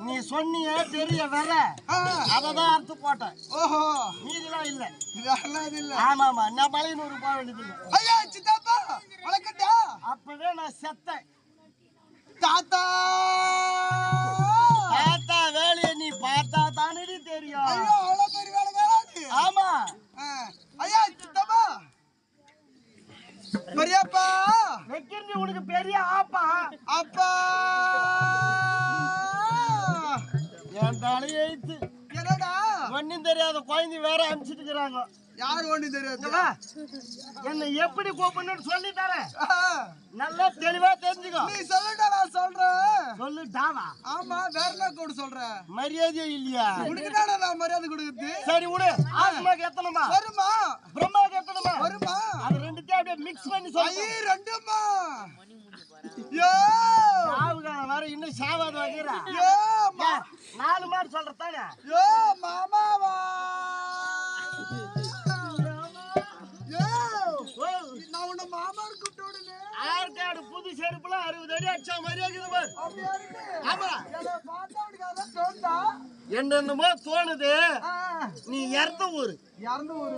நீ சொன்னிய பெரிய வர அததான் அறுத்து போட்டேன். ஓஹோ, நீதிலாம் இல்ல. ஆமா ஆமா, நான் மலையனூர் போக வேண்டியது. ஐயா சித்தப்பா வளர்க்கட்டா. அப்பவே நான் செத்தேன். தாத்தா தாத்தா வேலையை நீ பார்த்தா தானே தெரியும். ஐயோ அவ்வளவு பெரிய வேலை வேலை. ஆமா. ஐயா சித்தப்பா பெரியப்பா வைக்கிறது உனக்கு பெரிய ஆப்பா. அப்பா என் தலையெழுத்து என்னடா ஒன்னும் தெரியாத குழந்தை வேற அனுப்பிச்சிட்டு இருக்கிறாங்க. யாரு ஒன்னும் தெரியாது. என்ன எப்படி கூப்பிடணும்னு சொல்லி தரேன். நல்லா தெளிவா தெரிஞ்சுக்கோ. நீ சொல்லுடா, நான் சொல்றேன். சொல்லுட்டாவா? ஆமா, வேற என்ன கூட சொல்றேன். மரியாதை இல்லையா உனக்கு? நான் மரியாதை கொடுக்குது. சரி விடு. ஆத்மாக்கு எத்தனமா வருமா, பிரம்மாவுக்கு எத்தனமா வருமா, அது ரெண்டுத்தையும் அப்படியே மிக்ஸ் பண்ணி சொல்லு. ரெண்டுமா வர இன்னும் சாவாது வைக்கிறா. நாலு மாதிரி சொல்றதானே. மாமாவா நான் உன்ன மாமான்னு கூப்பிட்டு விடுங்க. ஆற்காடு புது செருப்புல 60 அடி அடிச்சா மாதிரியா இருக்குது பாரு. ஆமா, என்னென்னமோ தோணுது. நீ இறந்த ஊரு. இறந்த ஊரு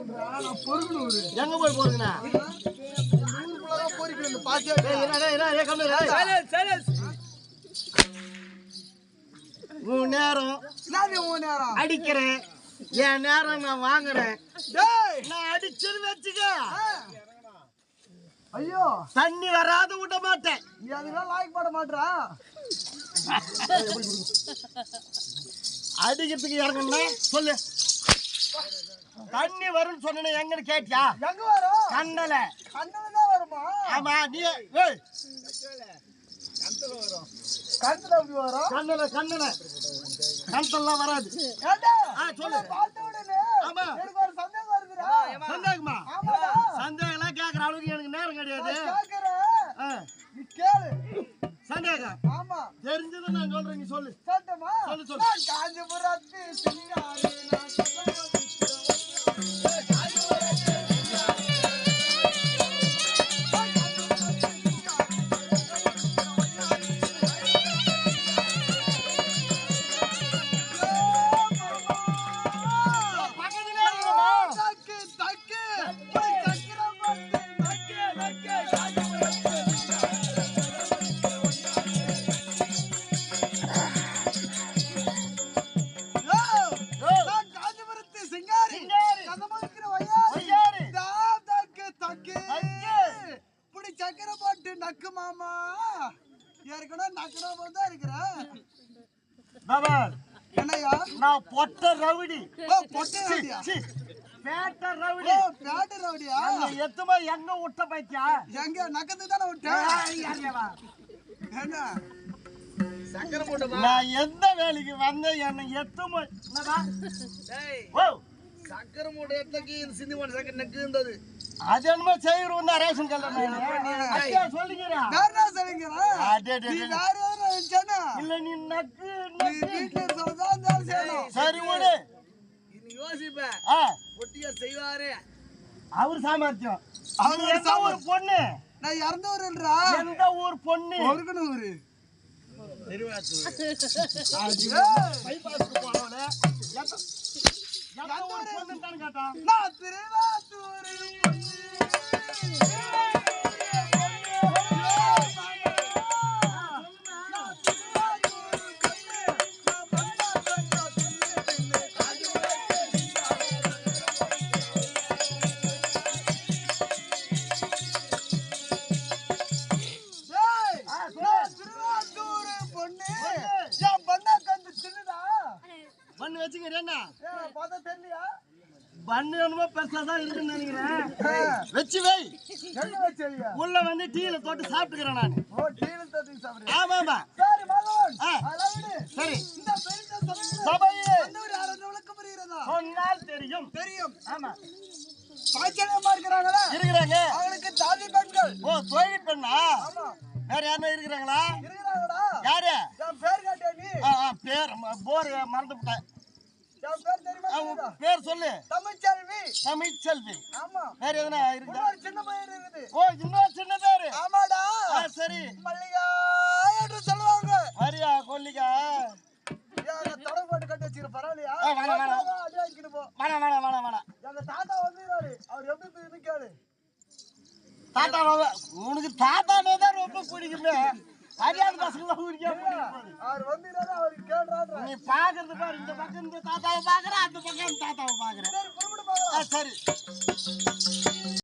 பொறுக்கணும். எங்க போய் போறீங்கண்ணா? உன் நேரம் அடிக்கிறேன், என் நேரம் நான் வாங்குறேன். நான் அடிச்சுன்னு வச்சுக்க. ஐயோ தண்ணி வராது விட மாட்டேன். நீ அதெல்லாம் லாய்க்கு போட மாட்டா. அடிக்கிறதுக்கு இறங்கணும்னா சொல்லு. தண்ணி வரும்னு சொன்ன எங்கன்னு கேட்டியா? எங்க வரும்? கண்ணல கண்ணல வருமா? ஆமா. நீ கண்ணல வரும். கண்ணல கண்ணல கண்ணெல்லாம் வராது. சொல்லு. ஆமா, எனக்கு ஒரு சந்தேகம் வருதுடா. சந்தேகமா? சந்தேகம் எல்லாம் கேக்குற அளவுக்கு எனக்கு நேரம் கிடையாது. நீ கேளு. சந்தேகம்? ஆமா, தெரிஞ்சது நான் சொல்றேன். நீ சொல்லு. சொல்லட்டுமா? சொல்லு சொல்லு. காஞ்சிபுரத்து சிங்காரி நான் பொட்ட ரவுடி. பேட்ட ரவுடி. பேட்ட ரவுடியா? எத்துமா எங்க விட்ட பைத்தியா? எங்க நக்கத்து தானே விட்டேன். நான் எந்த வேலைக்கு வந்தேன் என்ன எத்துமா? சக்கரை மூட்டை எத்தக்கு சிந்தி மணி சக்கரை நெக்கு இருந்தது. அது என்னமோ செய்யறோம் தான் ரேஷன் கல்ல சொல்லிக்கிறேன். இல்ல நீ நக்கு சரி விடு. யோசிப்பேன் ஒட்டியா செய்வாரு. அவரு சாமர்த்தியம். அவரு எந்த ஒரு பொண்ணு? நான் இறந்த ஊருன்றா. எந்த ஊர் பொண்ணு? ஒருக்கணும் ஊரு. பைபாஸ்க்கு போனவனே கேட்டா நான் திருவாத்தூர் பண்ணு வச்சுக்கிறேன்னா பார்த்தா தெரியலையா? பண்ணு என்னமோ பெருசா தான் இருக்குன்னு நினைக்கிறேன். வச்சு வை. என்ன வச்சியா? உள்ள வந்து டீல தொட்டு சாப்பிட்டுக்கிறேன் நான். ஓ டீல தொட்டு சாப்பிடுறியா? ஆமா ஆமா. சரி மகன். அளவுடு. சரி. இந்த பெரிய சபையே அந்தவர் யாரோ விளக்க புரியுறதா? சொன்னால் தெரியும். தெரியும். ஆமா. பாய்ச்சலமா இருக்கிறாங்களா? இருக்கிறாங்க. அவங்களுக்கு தாதி பெண்கள். ஓ தொழில் பெண்ணா? ஆமா. வேற யாரும் இருக்கிறாங்களா? இருக்கிறாங்கடா. யாரு? என் பேர் கேட்டே நீ? பேர் போர் மறந்து விட்டேன். என் பேர் தெரியுமா? பேர் சொல்லு. தமிழ்ச்செல்வி. தமிழ்ச்செல்வி. ஆமா. வேற எதுனா இருக்குதா? ஒரு சின்ன பேர் இருக்குது. ஓ இன்னொரு சின்ன பேரு. ஆமாடா. சரி. மல்லிகா என்று சொல்லுவாங்க. வரியா கொல்லிக்கா? ஏன் தடவை போட்டு கட்டி வச்சிருக்க பரவாயில்லையா? வேணாம் வேணாம். அடி வாங்கிட்டு போ. வேணாம் வேணாம் வேணாம் வேணாம். எங்க தாத்தா வந்துறாரு. அவர் எப்படி நிக்காரு? தாத்தா உனக்கு தாத்தானே தான் ரொம்ப பிடிக்குமே. அறியாத பசங்களாம் பிடிக்காம அவர் வந்துறாரு. அவருக்கு கேட்றாரு. நீ பாக்குறது பாரு. இந்த பக்கம் இந்த தாத்தாவை பாக்குற, அந்த பக்கம் தாத்தாவை பாக்குற. சரி புறப்பட்டு போகலாம். சரி.